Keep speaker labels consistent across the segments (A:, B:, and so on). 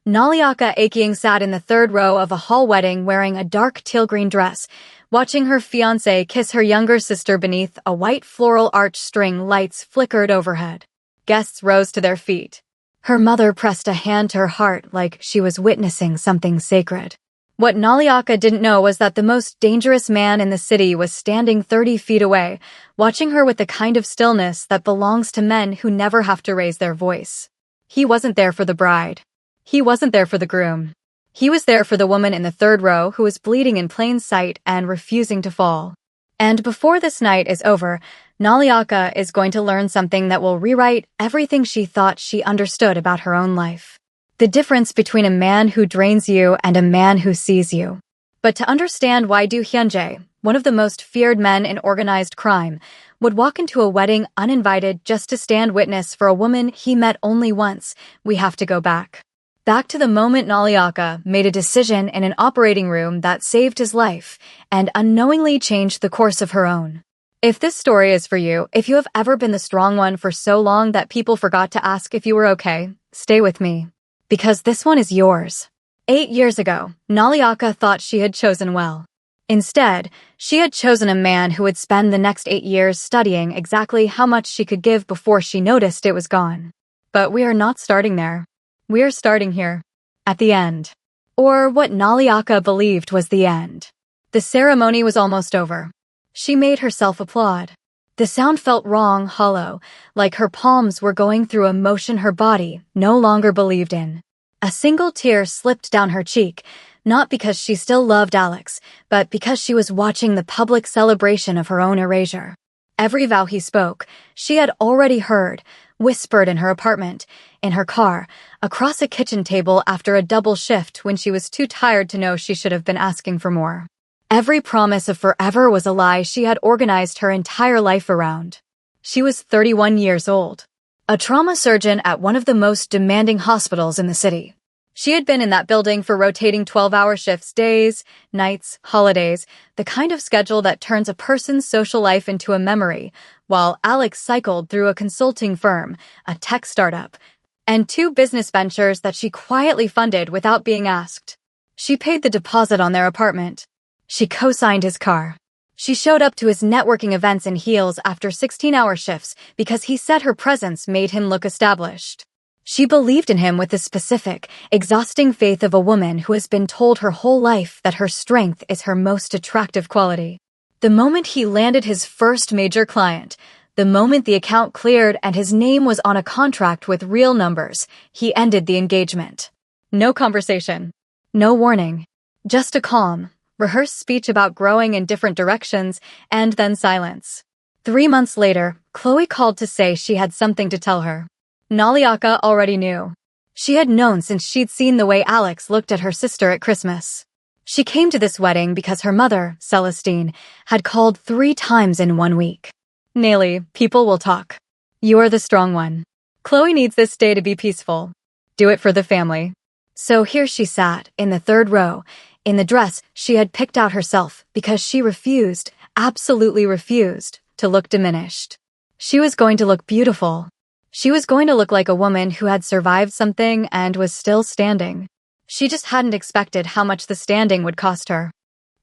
A: Naliaka Aking sat in the third row of a hall wedding wearing a dark teal green dress, watching her fiancé kiss her younger sister beneath a white floral arch string lights flickered overhead. Guests rose to their feet. Her mother pressed a hand to her heart like she was witnessing something sacred. What Naliaka didn't know was that the most dangerous man in the city was standing 30 feet away, watching her with the kind of stillness that belongs to men who never have to raise their voice. He wasn't there for the bride. He wasn't there for the groom. He was there for the woman in the third row who was bleeding in plain sight and refusing to fall. And before this night is over, Naliaka is going to learn something that will rewrite everything she thought she understood about her own life. The difference between a man who drains you and a man who sees you. But to understand why Du Hyunjae, one of the most feared men in organized crime, would walk into a wedding uninvited just to stand witness for a woman he met only once, we have to go back. Back to the moment Naliaka made a decision in an operating room that saved his life and unknowingly changed the course of her own. If this story is for you, if you have ever been the strong one for so long that people forgot to ask if you were okay, stay with me. Because this one is yours. 8 years ago, Naliaka thought she had chosen well. Instead, she had chosen a man who would spend the next 8 years studying exactly how much she could give before she noticed it was gone. But we are not starting there. We are starting here, at the end. Or what Naliaka believed was the end. The ceremony was almost over. She made herself applaud. The sound felt wrong, hollow, like her palms were going through a motion her body no longer believed in. A single tear slipped down her cheek, not because she still loved Alex, but because she was watching the public celebration of her own erasure. Every vow he spoke, she had already heard, whispered in her apartment, in her car, across a kitchen table after a double shift when she was too tired to know she should have been asking for more. Every promise of forever was a lie she had organized her entire life around. She was 31 years old, a trauma surgeon at one of the most demanding hospitals in the city. She had been in that building for rotating 12-hour shifts, days, nights, holidays, the kind of schedule that turns a person's social life into a memory, while Alex cycled through a consulting firm, a tech startup, and 2 business ventures that she quietly funded without being asked. She paid the deposit on their apartment. She co-signed his car. She showed up to his networking events in heels after 16-hour shifts because he said her presence made him look established. She believed in him with the specific, exhausting faith of a woman who has been told her whole life that her strength is her most attractive quality. The moment he landed his first major client, the moment the account cleared and his name was on a contract with real numbers, he ended the engagement. No conversation. No warning. Just a calm, rehearsed speech about growing in different directions, and then silence. 3 months later, Chloe called to say she had something to tell her. Naliaka already knew. She had known since she'd seen the way Alex looked at her sister at Christmas. She came to this wedding because her mother, Celestine, had called 3 times in 1 week. Nayli, people will talk. You're the strong one. Chloe needs this day to be peaceful. Do it for the family. So here she sat, in the third row, in the dress she had picked out herself because she refused, absolutely refused, to look diminished. She was going to look beautiful. She was going to look like a woman who had survived something and was still standing. She just hadn't expected how much the standing would cost her.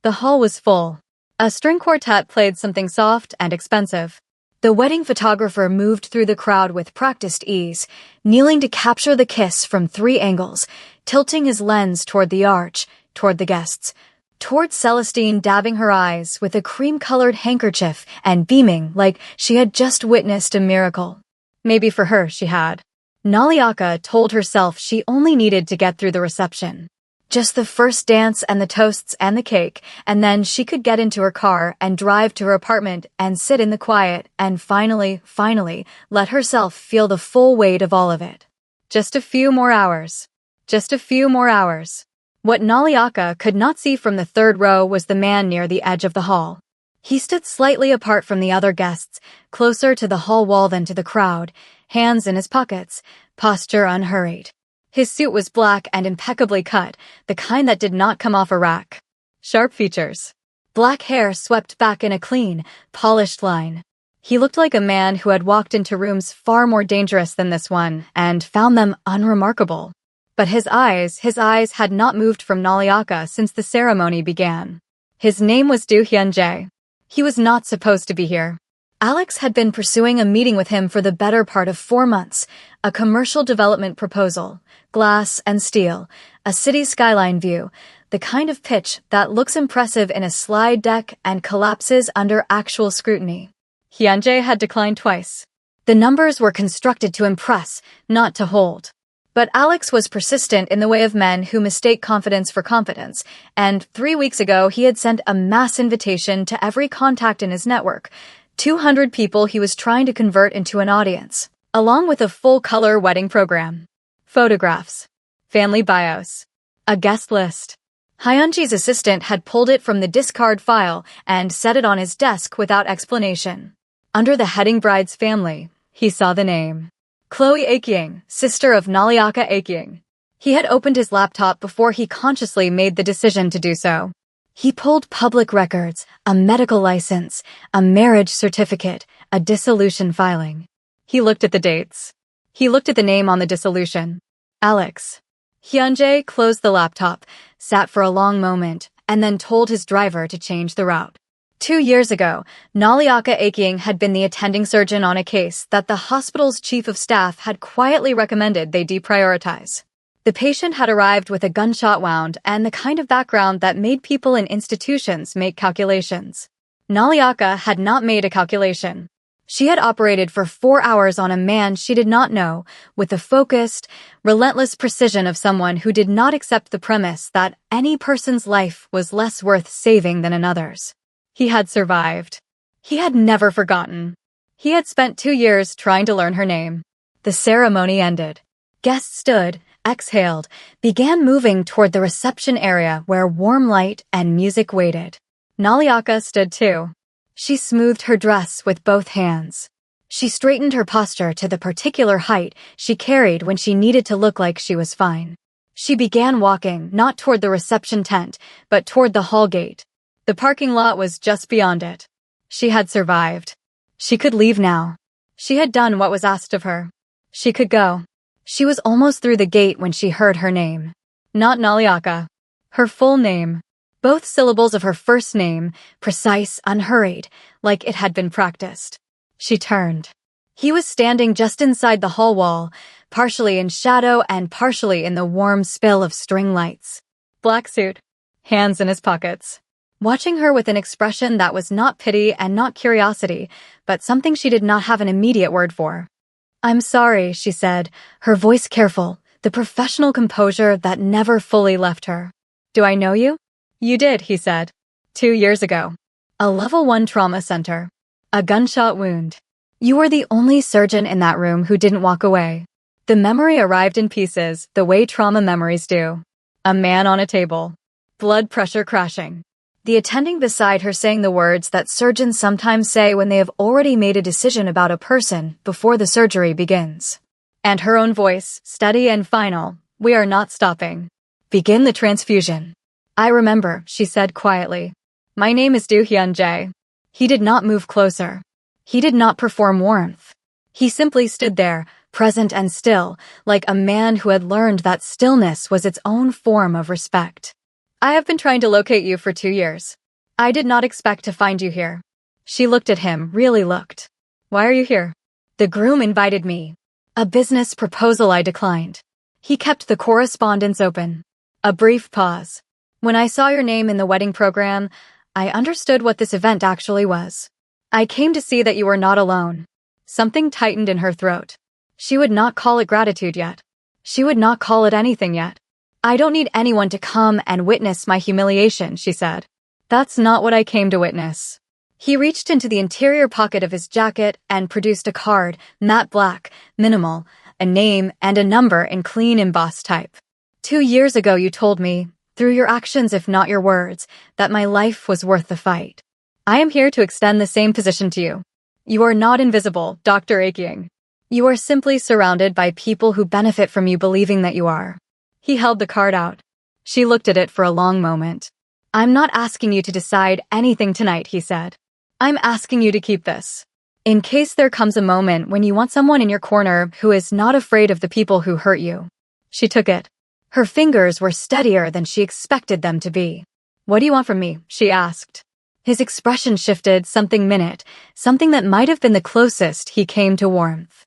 A: The hall was full. A string quartet played something soft and expensive. The wedding photographer moved through the crowd with practiced ease, kneeling to capture the kiss from 3 angles, tilting his lens toward the arch, toward the guests, toward Celestine dabbing her eyes with a cream-colored handkerchief and beaming like she had just witnessed a miracle. Maybe for her she had. Naliaka told herself she only needed to get through the reception. Just the first dance and the toasts and the cake, and then she could get into her car and drive to her apartment and sit in the quiet and finally, let herself feel the full weight of all of it. Just a few more hours. Just a few more hours. What Naliaka could not see from the third row was the man near the edge of the hall. He stood slightly apart from the other guests, closer to the hall wall than to the crowd, hands in his pockets, posture unhurried. His suit was black and impeccably cut, the kind that did not come off a rack. Sharp features. Black hair swept back in a clean, polished line. He looked like a man who had walked into rooms far more dangerous than this one and found them unremarkable. But his eyes had not moved from Naliaka since the ceremony began. His name was Du Hyunjae. He was not supposed to be here. Alex had been pursuing a meeting with him for the better part of 4 months, a commercial development proposal, glass and steel, a city skyline view, the kind of pitch that looks impressive in a slide deck and collapses under actual scrutiny. Hyunjae had declined twice. The numbers were constructed to impress, not to hold. But Alex was persistent in the way of men who mistake confidence for confidence, and 3 weeks ago he had sent a mass invitation to every contact in his network, 200 people he was trying to convert into an audience, along with a full-color wedding program. Photographs. Family bios. A guest list. Hyunji's assistant had pulled it from the discard file and set it on his desk without explanation. Under the heading Bride's family, he saw the name. Chloe Akying, sister of Naliaka Akying. He had opened his laptop before he consciously made the decision to do so. He pulled public records, a medical license, a marriage certificate, a dissolution filing. He looked at the dates. He looked at the name on the dissolution. Alex. Hyunjae closed the laptop, sat for a long moment, and then told his driver to change the route. 2 years ago, Naliaka Akying had been the attending surgeon on a case that the hospital's chief of staff had quietly recommended they deprioritize. The patient had arrived with a gunshot wound and the kind of background that made people in institutions make calculations. Naliaka had not made a calculation. She had operated for 4 hours on a man she did not know, with the focused, relentless precision of someone who did not accept the premise that any person's life was less worth saving than another's. He had survived. He had never forgotten. He had spent 2 years trying to learn her name. The ceremony ended. Guests stood, exhaled, began moving toward the reception area where warm light and music waited. Naliaka stood too. She smoothed her dress with both hands. She straightened her posture to the particular height she carried when she needed to look like she was fine. She began walking, not toward the reception tent, but toward the hall gate. The parking lot was just beyond it. She had survived. She could leave now. She had done what was asked of her. She could go. She was almost through the gate when she heard her name. Not Naliaka. Her full name. Both syllables of her first name, precise, unhurried, like it had been practiced. She turned. He was standing just inside the hall wall, partially in shadow and partially in the warm spill of string lights. Black suit. Hands in his pockets. Watching her with an expression that was not pity and not curiosity, but something she did not have an immediate word for. "I'm sorry," she said, her voice careful, the professional composure that never fully left her. "Do I know you?" "You did," he said. 2 years ago. A level 1 trauma center. A gunshot wound. You were the only surgeon in that room who didn't walk away. The memory arrived in pieces, the way trauma memories do. A man on a table. Blood pressure crashing. The attending beside her saying the words that surgeons sometimes say when they have already made a decision about a person before the surgery begins. And her own voice, steady and final, "We are not stopping. Begin the transfusion." "I remember," she said quietly. "My name is Du Hyunjae." He did not move closer. He did not perform warmth. He simply stood there, present and still, like a man who had learned that stillness was its own form of respect. "I have been trying to locate you for 2 years. I did not expect to find you here." She looked at him, really looked. "Why are you here?" "The groom invited me. A business proposal I declined." He kept the correspondence open. A brief pause. "When I saw your name in the wedding program, I understood what this event actually was. I came to see that you were not alone." Something tightened in her throat. She would not call it gratitude yet. She would not call it anything yet. "I don't need anyone to come and witness my humiliation," she said. "That's not what I came to witness." He reached into the interior pocket of his jacket and produced a card, matte black, minimal, a name and a number in clean embossed type. 2 years ago you told me, through your actions if not your words, that my life was worth the fight. I am here to extend the same position to you. You are not invisible, Dr. Akying. You are simply surrounded by people who benefit from you believing that you are." He held the card out. She looked at it for a long moment. "I'm not asking you to decide anything tonight," he said. "I'm asking you to keep this. In case there comes a moment when you want someone in your corner who is not afraid of the people who hurt you." She took it. Her fingers were steadier than she expected them to be. "What do you want from me?" she asked. His expression shifted something that might have been the closest he came to warmth.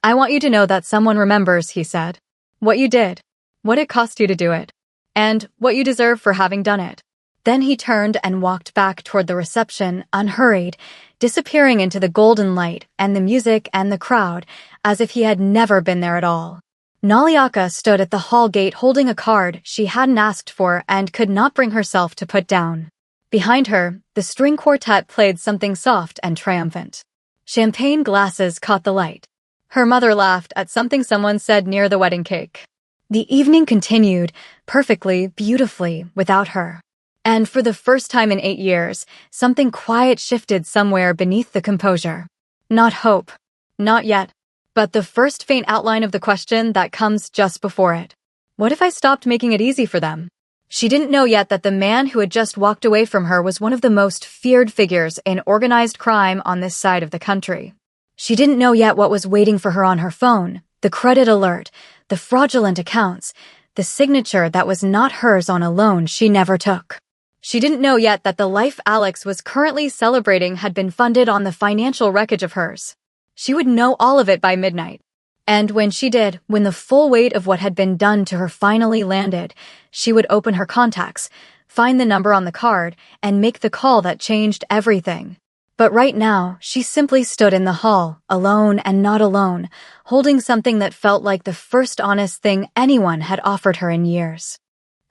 A: "I want you to know that someone remembers," he said. "What you did, what it cost you to do it, and what you deserve for having done it." Then he turned and walked back toward the reception, unhurried, disappearing into the golden light and the music and the crowd, as if he had never been there at all. Naliaka stood at the hall gate holding a card she hadn't asked for and could not bring herself to put down. Behind her, the string quartet played something soft and triumphant. Champagne glasses caught the light. Her mother laughed at something someone said near the wedding cake. The evening continued, perfectly, beautifully, without her. And for the first time in 8 years, something quiet shifted somewhere beneath the composure. Not hope. Not yet. But the first faint outline of the question that comes just before it. What if I stopped making it easy for them? She didn't know yet that the man who had just walked away from her was one of the most feared figures in organized crime on this side of the country. She didn't know yet what was waiting for her on her phone, the credit alert, the fraudulent accounts, the signature that was not hers on a loan she never took. She didn't know yet that the life Alex was currently celebrating had been funded on the financial wreckage of hers. She would know all of it by midnight. And when she did, when the full weight of what had been done to her finally landed, she would open her contacts, find the number on the card, and make the call that changed everything. But right now, she simply stood in the hall, alone and not alone, holding something that felt like the first honest thing anyone had offered her in years.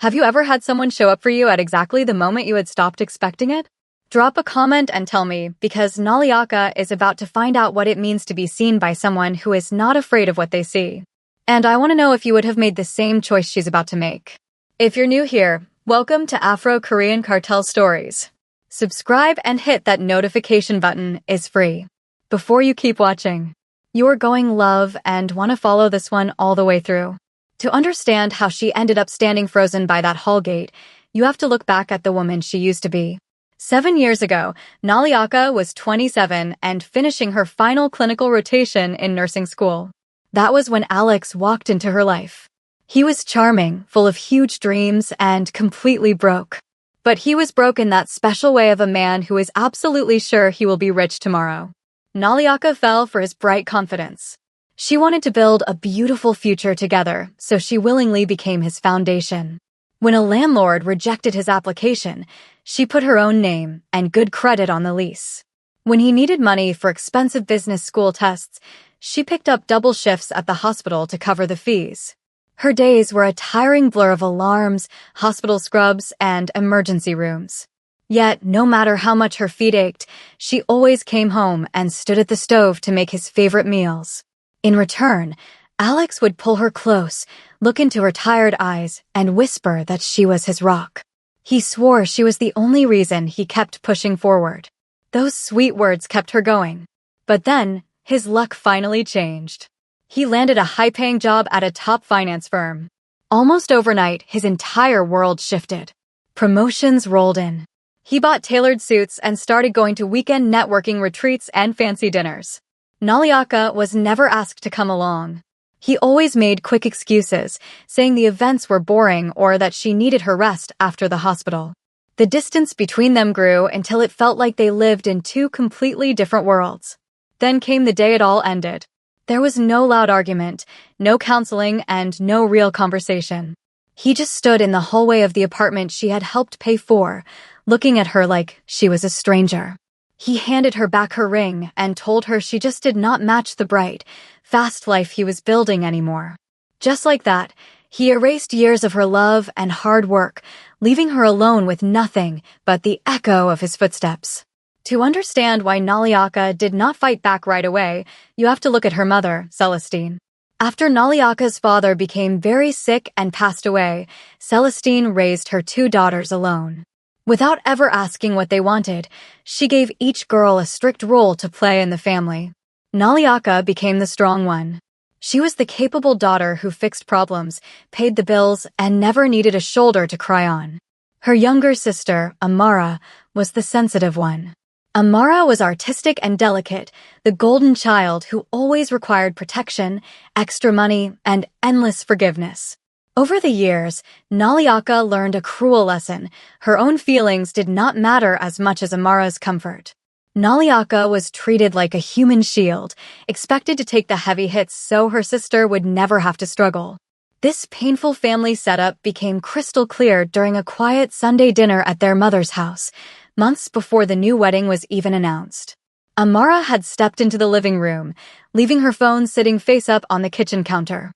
A: Have you ever had someone show up for you at exactly the moment you had stopped expecting it? Drop a comment and tell me, because Naliaka is about to find out what it means to be seen by someone who is not afraid of what they see. And I want to know if you would have made the same choice she's about to make. If you're new here, welcome to Afro-Korean Cartel Stories. Subscribe and hit that notification button is free. Before you keep watching, you're going love and want to follow this one all the way through. To understand how she ended up standing frozen by that hall gate, you have to look back at the woman she used to be. 7 years ago, Naliaka was 27 and finishing her final clinical rotation in nursing school. That was when Alex walked into her life. He was charming, full of huge dreams, and completely broke. But he was broke in that special way of a man who is absolutely sure he will be rich tomorrow. Naliaka fell for his bright confidence. She wanted to build a beautiful future together, so she willingly became his foundation. When a landlord rejected his application, she put her own name and good credit on the lease. When he needed money for expensive business school tests, she picked up double shifts at the hospital to cover the fees. Her days were a tiring blur of alarms, hospital scrubs, and emergency rooms. Yet, no matter how much her feet ached, she always came home and stood at the stove to make his favorite meals. In return, Alex would pull her close, look into her tired eyes, and whisper that she was his rock. He swore she was the only reason he kept pushing forward. Those sweet words kept her going. But then, his luck finally changed. He landed a high-paying job at a top finance firm. Almost overnight, his entire world shifted. Promotions rolled in. He bought tailored suits and started going to weekend networking retreats and fancy dinners. Naliaka was never asked to come along. He always made quick excuses, saying the events were boring or that she needed her rest after the hospital. The distance between them grew until it felt like they lived in two completely different worlds. Then came the day it all ended. There was no loud argument, no counseling, and no real conversation. He just stood in the hallway of the apartment she had helped pay for, looking at her like she was a stranger. He handed her back her ring and told her she just did not match the bright, fast life he was building anymore. Just like that, he erased years of her love and hard work, leaving her alone with nothing but the echo of his footsteps. To understand why Naliaka did not fight back right away, you have to look at her mother, Celestine. After Naliaka's father became very sick and passed away, Celestine raised her 2 daughters alone. Without ever asking what they wanted, she gave each girl a strict role to play in the family. Naliaka became the strong one. She was the capable daughter who fixed problems, paid the bills, and never needed a shoulder to cry on. Her younger sister, Amara, was the sensitive one. Amara was artistic and delicate, the golden child who always required protection, extra money, and endless forgiveness. Over the years, Naliaka learned a cruel lesson. Her own feelings did not matter as much as Amara's comfort. Naliaka was treated like a human shield, expected to take the heavy hits so her sister would never have to struggle. This painful family setup became crystal clear during a quiet Sunday dinner at their mother's house, months before the new wedding was even announced. Amara had stepped into the living room, leaving her phone sitting face up on the kitchen counter.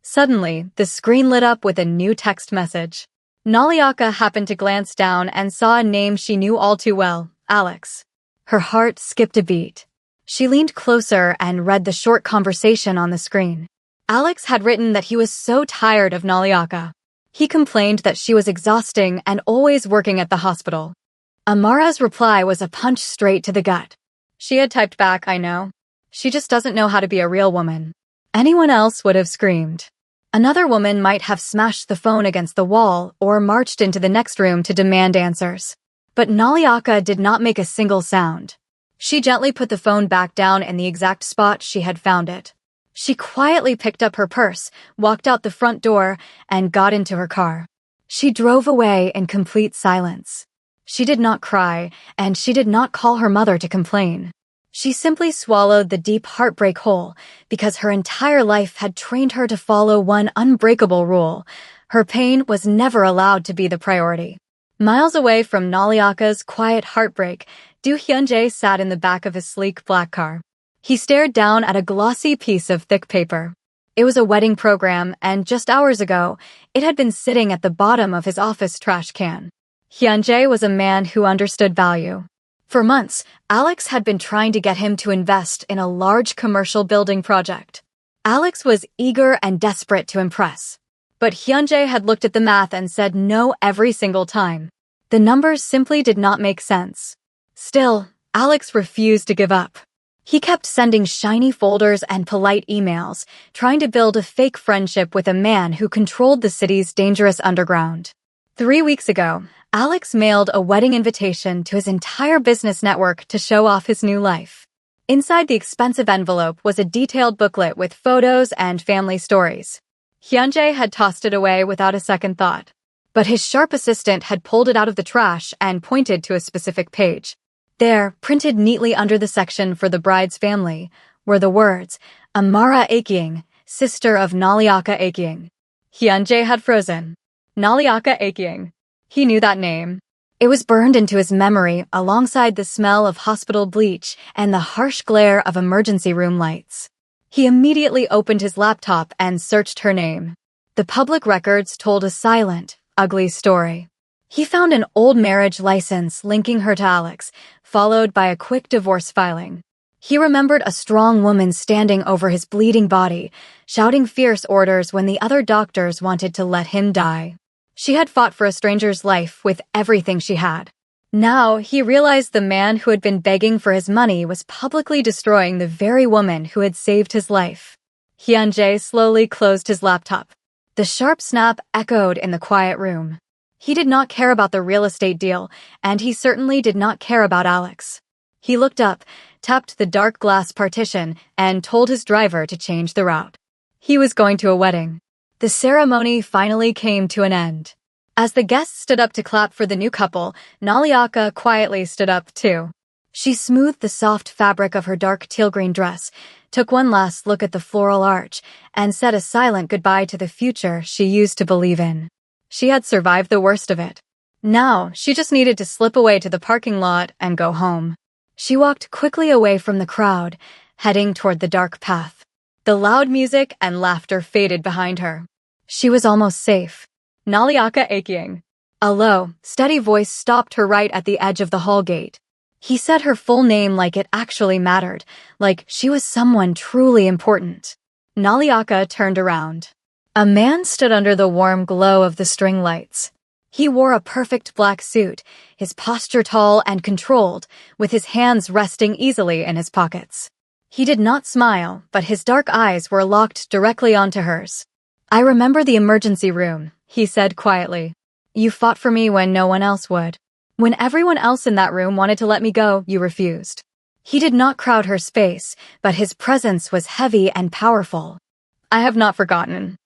A: Suddenly, the screen lit up with a new text message. Naliaka happened to glance down and saw a name she knew all too well, Alex. Her heart skipped a beat. She leaned closer and read the short conversation on the screen. Alex had written that he was so tired of Naliaka. He complained that she was exhausting and always working at the hospital. Amara's reply was a punch straight to the gut. She had typed back, "I know. She just doesn't know how to be a real woman." Anyone else would have screamed. Another woman might have smashed the phone against the wall or marched into the next room to demand answers. But Naliaka did not make a single sound. She gently put the phone back down in the exact spot she had found it. She quietly picked up her purse, walked out the front door, and got into her car. She drove away in complete silence. She did not cry, and she did not call her mother to complain. She simply swallowed the deep heartbreak whole because her entire life had trained her to follow one unbreakable rule. Her pain was never allowed to be the priority. Miles away from Naliaka's quiet heartbreak, Do Hyunjae sat in the back of his sleek black car. He stared down at a glossy piece of thick paper. It was a wedding program, and just hours ago, it had been sitting at the bottom of his office trash can. Hyunjae was a man who understood value. For months, Alex had been trying to get him to invest in a large commercial building project. Alex was eager and desperate to impress. But Hyunjae had looked at the math and said no every single time. The numbers simply did not make sense. Still, Alex refused to give up. He kept sending shiny folders and polite emails, trying to build a fake friendship with a man who controlled the city's dangerous underground. 3 weeks ago, Alex mailed a wedding invitation to his entire business network to show off his new life. Inside the expensive envelope was a detailed booklet with photos and family stories. Hyunjae had tossed it away without a second thought. But his sharp assistant had pulled it out of the trash and pointed to a specific page. There, printed neatly under the section for the bride's family, were the words, Amara Akying, sister of Naliaka Akying. Hyunjae had frozen. Naliaka Akying. He knew that name. It was burned into his memory alongside the smell of hospital bleach and the harsh glare of emergency room lights. He immediately opened his laptop and searched her name. The public records told a silent, ugly story. He found an old marriage license linking her to Alex, followed by a quick divorce filing. He remembered a strong woman standing over his bleeding body, shouting fierce orders when the other doctors wanted to let him die. She had fought for a stranger's life with everything she had. Now, he realized the man who had been begging for his money was publicly destroying the very woman who had saved his life. Hyunjae slowly closed his laptop. The sharp snap echoed in the quiet room. He did not care about the real estate deal, and he certainly did not care about Alex. He looked up, tapped the dark glass partition, and told his driver to change the route. He was going to a wedding. The ceremony finally came to an end. As the guests stood up to clap for the new couple, Naliaka quietly stood up too. She smoothed the soft fabric of her dark teal green dress, took one last look at the floral arch, and said a silent goodbye to the future she used to believe in. She had survived the worst of it. Now, she just needed to slip away to the parking lot and go home. She walked quickly away from the crowd, heading toward the dark path. The loud music and laughter faded behind her. She was almost safe. Naliaka Akying. A low, steady voice stopped her right at the edge of the hall gate. He said her full name like it actually mattered, like she was someone truly important. Naliaka turned around. A man stood under the warm glow of the string lights. He wore a perfect black suit, his posture tall and controlled, with his hands resting easily in his pockets. He did not smile, but his dark eyes were locked directly onto hers. "I remember the emergency room," he said quietly. "You fought for me when no one else would. When everyone else in that room wanted to let me go, you refused." He did not crowd her space, but his presence was heavy and powerful. "I have not forgotten."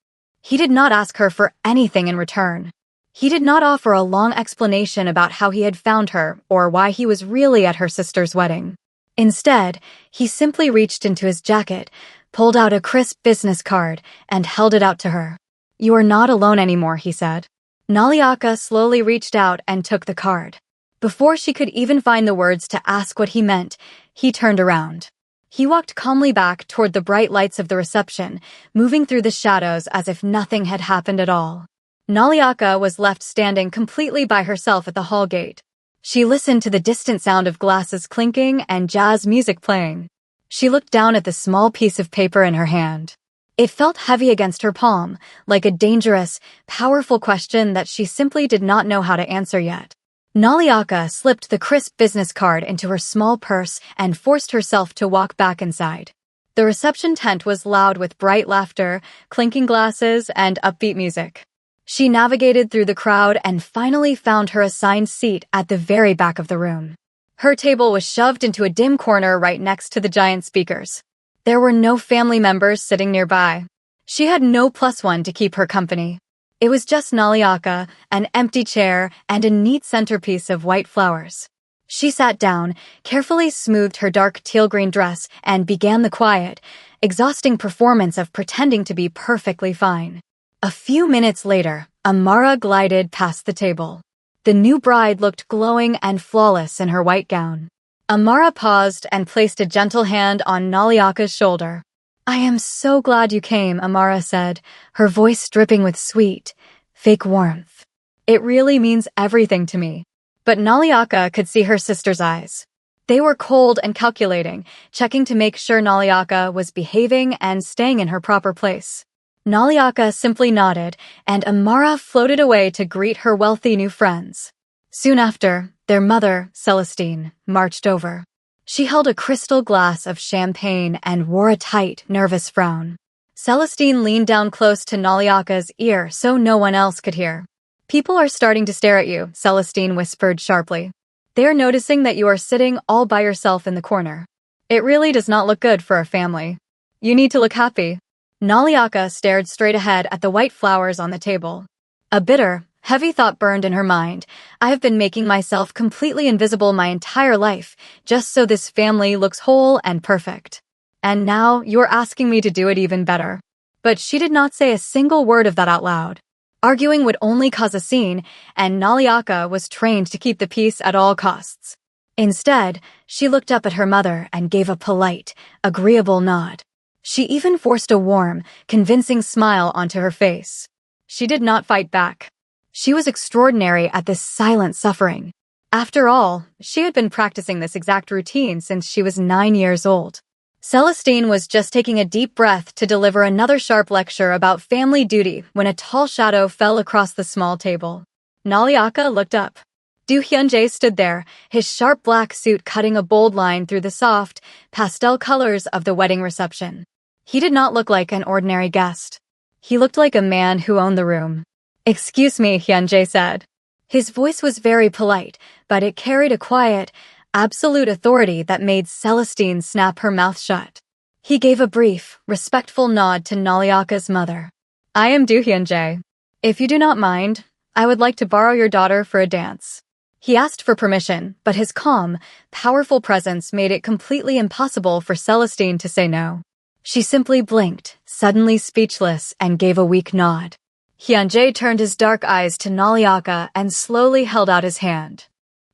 A: He did not ask her for anything in return. He did not offer a long explanation about how he had found her or why he was really at her sister's wedding. Instead, he simply reached into his jacket, pulled out a crisp business card, and held it out to her. "You are not alone anymore," he said. Naliaka slowly reached out and took the card. Before she could even find the words to ask what he meant, he turned around. He walked calmly back toward the bright lights of the reception, moving through the shadows as if nothing had happened at all. Naliaka was left standing completely by herself at the hall gate. She listened to the distant sound of glasses clinking and jazz music playing. She looked down at the small piece of paper in her hand. It felt heavy against her palm, like a dangerous, powerful question that she simply did not know how to answer yet. Naliaka slipped the crisp business card into her small purse and forced herself to walk back inside. The reception tent was loud with bright laughter, clinking glasses, and upbeat music. She navigated through the crowd and finally found her assigned seat at the very back of the room. Her table was shoved into a dim corner right next to the giant speakers. There were no family members sitting nearby. She had no plus one to keep her company. It was just Naliaka, an empty chair, and a neat centerpiece of white flowers. She sat down, carefully smoothed her dark teal-green dress, and began the quiet, exhausting performance of pretending to be perfectly fine. A few minutes later, Amara glided past the table. The new bride looked glowing and flawless in her white gown. Amara paused and placed a gentle hand on Naliaka's shoulder. "I am so glad you came," Amara said, her voice dripping with sweet, fake warmth. "It really means everything to me." But Naliaka could see her sister's eyes. They were cold and calculating, checking to make sure Naliaka was behaving and staying in her proper place. Naliaka simply nodded, and Amara floated away to greet her wealthy new friends. Soon after, their mother, Celestine, marched over. She held a crystal glass of champagne and wore a tight, nervous frown. Celestine leaned down close to Naliaka's ear so no one else could hear. "People are starting to stare at you," Celestine whispered sharply. "They are noticing that you are sitting all by yourself in the corner. It really does not look good for a family. You need to look happy." Naliaka stared straight ahead at the white flowers on the table. A bitter, heavy thought burned in her mind. "I have been making myself completely invisible my entire life, just so this family looks whole and perfect. And now you are asking me to do it even better." But she did not say a single word of that out loud. Arguing would only cause a scene, and Naliaka was trained to keep the peace at all costs. Instead, she looked up at her mother and gave a polite, agreeable nod. She even forced a warm, convincing smile onto her face. She did not fight back. She was extraordinary at this silent suffering. After all, she had been practicing this exact routine since she was 9 years old. Celestine was just taking a deep breath to deliver another sharp lecture about family duty when a tall shadow fell across the small table. Naliaka looked up. Du Hyunjae stood there, his sharp black suit cutting a bold line through the soft, pastel colors of the wedding reception. He did not look like an ordinary guest. He looked like a man who owned the room. "Excuse me," Hyunjae said. His voice was very polite, but it carried a quiet, absolute authority that made Celestine snap her mouth shut. He gave a brief, respectful nod to Naliaka's mother. "I am Du Hyunjae. If you do not mind, I would like to borrow your daughter for a dance." He asked for permission, but his calm, powerful presence made it completely impossible for Celestine to say no. She simply blinked, suddenly speechless, and gave a weak nod. Hyunjae turned his dark eyes to Naliaka and slowly held out his hand.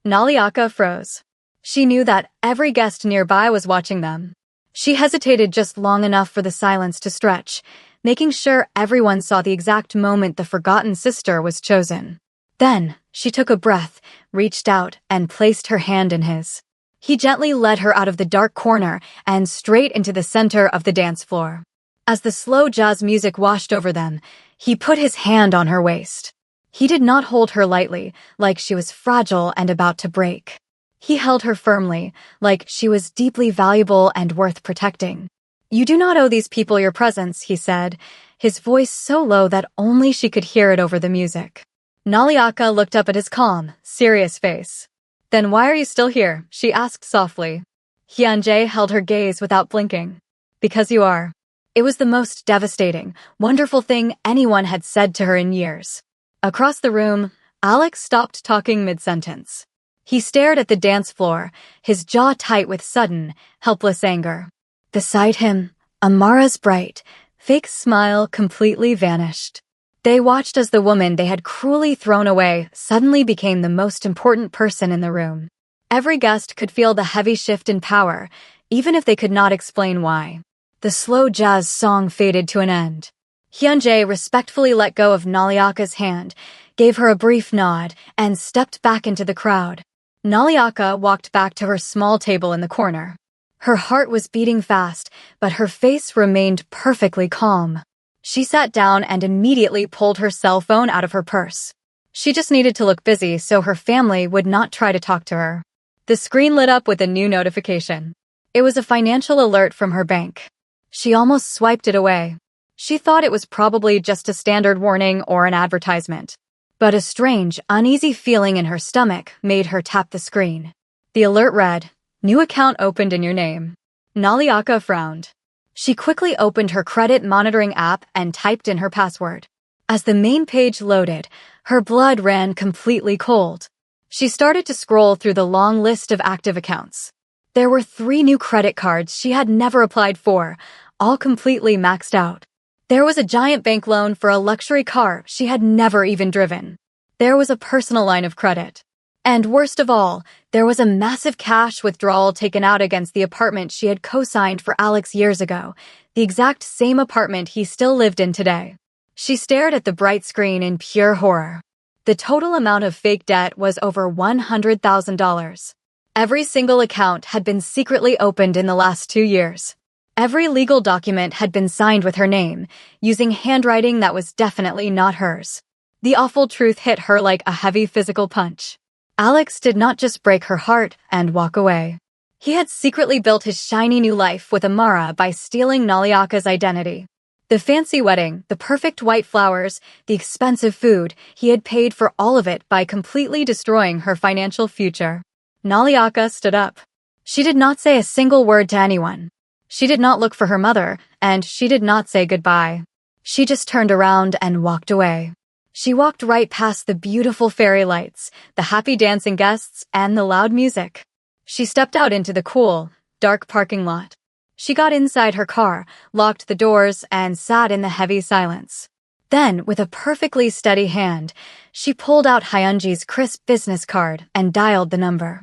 A: Naliaka froze. She knew that every guest nearby was watching them. She hesitated just long enough for the silence to stretch, making sure everyone saw the exact moment the forgotten sister was chosen. Then, she took a breath, reached out, and placed her hand in his. He gently led her out of the dark corner and straight into the center of the dance floor. As the slow jazz music washed over them, he put his hand on her waist. He did not hold her lightly, like she was fragile and about to break. He held her firmly, like she was deeply valuable and worth protecting. "You do not owe these people your presence," he said, his voice so low that only she could hear it over the music. Naliaka looked up at his calm, serious face. "Then why are you still here?" she asked softly. Hyunjae held her gaze without blinking. "Because you are. It was the most devastating, wonderful thing anyone had said to her in years. Across the room, Alex stopped talking mid-sentence. He stared at the dance floor, his jaw tight with sudden, helpless anger. Beside him, Amara's bright, fake smile completely vanished. They watched as the woman they had cruelly thrown away suddenly became the most important person in the room. Every guest could feel the heavy shift in power, even if they could not explain why. The slow jazz song faded to an end. Fiancé respectfully let go of Naliaka's hand, gave her a brief nod, and stepped back into the crowd. Naliaka walked back to her small table in the corner. Her heart was beating fast, but her face remained perfectly calm. She sat down and immediately pulled her cell phone out of her purse. She just needed to look busy so her family would not try to talk to her. The screen lit up with a new notification. It was a financial alert from her bank. She almost swiped it away. She thought it was probably just a standard warning or an advertisement. But a strange, uneasy feeling in her stomach made her tap the screen. The alert read, "New account opened in your name." Naliaka frowned. She quickly opened her credit monitoring app and typed in her password. As the main page loaded, her blood ran completely cold. She started to scroll through the long list of active accounts. There were 3 new credit cards she had never applied for, all completely maxed out. There was a giant bank loan for a luxury car she had never even driven. There was a personal line of credit. And worst of all, there was a massive cash withdrawal taken out against the apartment she had co-signed for Alex years ago, the exact same apartment he still lived in today. She stared at the bright screen in pure horror. The total amount of fake debt was over $100,000. Every single account had been secretly opened in the last 2 years. Every legal document had been signed with her name, using handwriting that was definitely not hers. The awful truth hit her like a heavy physical punch. Alex did not just break her heart and walk away. He had secretly built his shiny new life with Amara by stealing Naliaka's identity. The fancy wedding, the perfect white flowers, the expensive food, he had paid for all of it by completely destroying her financial future. Naliaka stood up. She did not say a single word to anyone. She did not look for her mother, and she did not say goodbye. She just turned around and walked away. She walked right past the beautiful fairy lights, the happy dancing guests, and the loud music. She stepped out into the cool, dark parking lot. She got inside her car, locked the doors, and sat in the heavy silence. Then, with a perfectly steady hand, she pulled out Hyunji's crisp business card and dialed the number.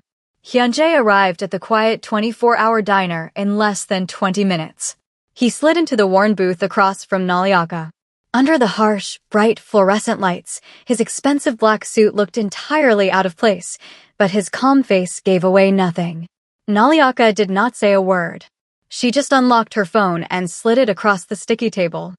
A: Hyunjae arrived at the quiet 24-hour diner in less than 20 minutes. He slid into the worn booth across from Naliaka. Under the harsh, bright fluorescent lights, his expensive black suit looked entirely out of place, but his calm face gave away nothing. Naliaka did not say a word. She just unlocked her phone and slid it across the sticky table.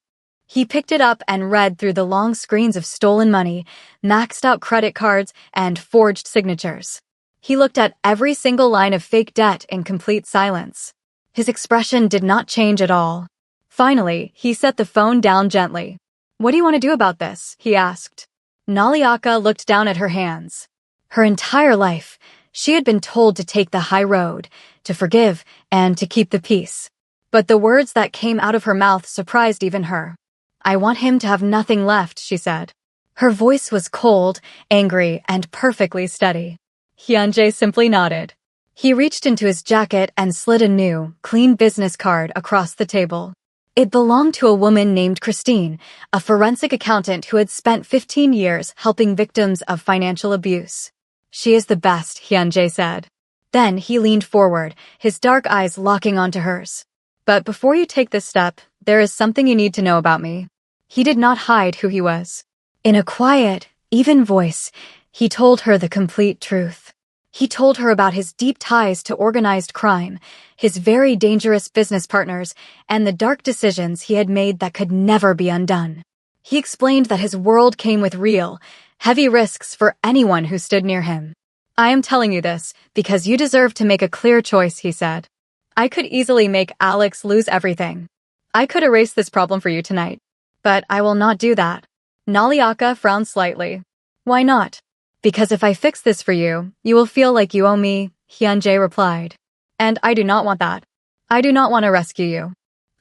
A: He picked it up and read through the long screens of stolen money, maxed-out credit cards, and forged signatures. He looked at every single line of fake debt in complete silence. His expression did not change at all. Finally, he set the phone down gently. "What do you want to do about this?" he asked. Naliaka looked down at her hands. Her entire life, she had been told to take the high road, to forgive, and to keep the peace. But the words that came out of her mouth surprised even her. "I want him to have nothing left," she said. Her voice was cold, angry, and perfectly steady. Hyunjae simply nodded. He reached into his jacket and slid a new, clean business card across the table. It belonged to a woman named Christine, a forensic accountant who had spent 15 years helping victims of financial abuse. "She is the best," Hyunjae said. Then he leaned forward, his dark eyes locking onto hers. "But before you take this step, there is something you need to know about me." He did not hide who he was. In a quiet, even voice, he told her the complete truth. He told her about his deep ties to organized crime, his very dangerous business partners, and the dark decisions he had made that could never be undone. He explained that his world came with real, heavy risks for anyone who stood near him. "I am telling you this because you deserve to make a clear choice," he said. "I could easily make Alex lose everything. I could erase this problem for you tonight. But I will not do that." Naliaka frowned slightly. "Why not?" "Because if I fix this for you, you will feel like you owe me," Hyunjae replied. "And I do not want that. I do not want to rescue you.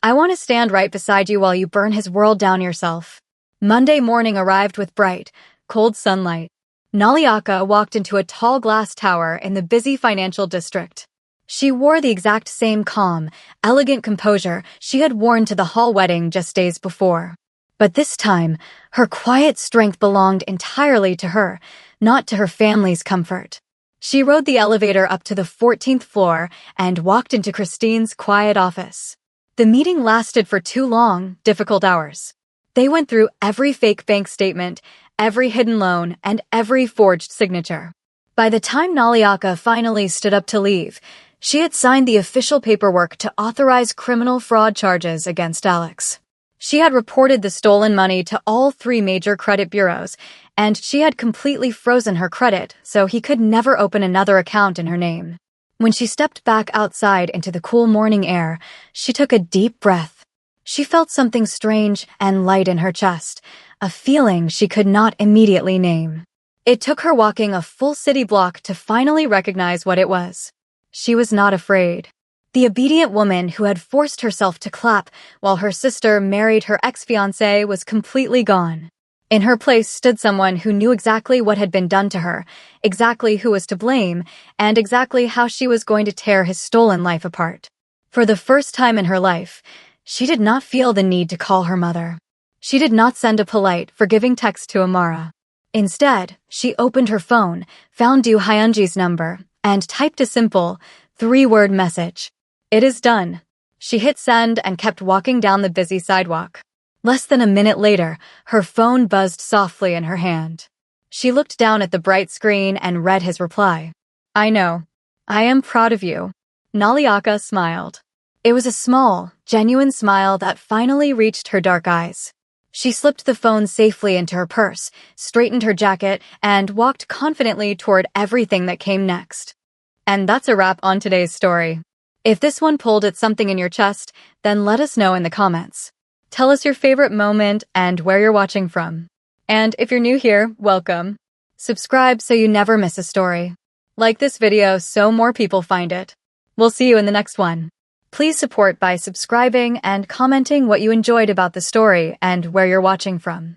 A: I want to stand right beside you while you burn his world down yourself. Monday morning arrived with bright, cold sunlight. Naliaka walked into a tall glass tower in the busy financial district. She wore the exact same calm, elegant composure she had worn to the hall wedding just days before. But this time, her quiet strength belonged entirely to her, not to her family's comfort. She rode the elevator up to the 14th floor and walked into Christine's quiet office. The meeting lasted for 2 long, difficult hours. They went through every fake bank statement, every hidden loan, and every forged signature. By the time Naliaka finally stood up to leave, she had signed the official paperwork to authorize criminal fraud charges against Alex. She had reported the stolen money to all 3 major credit bureaus, and she had completely frozen her credit so he could never open another account in her name. When she stepped back outside into the cool morning air, she took a deep breath. She felt something strange and light in her chest, a feeling she could not immediately name. It took her walking a full city block to finally recognize what it was. She was not afraid. The obedient woman who had forced herself to clap while her sister married her ex-fiancé was completely gone. In her place stood someone who knew exactly what had been done to her, exactly who was to blame, and exactly how she was going to tear his stolen life apart. For the first time in her life, she did not feel the need to call her mother. She did not send a polite, forgiving text to Amara. Instead, she opened her phone, found Du Hyunji's number, and typed a simple, 3-word message. "It is done." She hit send and kept walking down the busy sidewalk. Less than a minute later, her phone buzzed softly in her hand. She looked down at the bright screen and read his reply. "I know. I am proud of you." Naliaka smiled. It was a small, genuine smile that finally reached her dark eyes. She slipped the phone safely into her purse, straightened her jacket, and walked confidently toward everything that came next. And that's a wrap on today's story. If this one pulled at something in your chest, then let us know in the comments. Tell us your favorite moment and where you're watching from. And if you're new here, welcome. Subscribe so you never miss a story. Like this video so more people find it. We'll see you in the next one. Please support by subscribing and commenting what you enjoyed about the story and where you're watching from.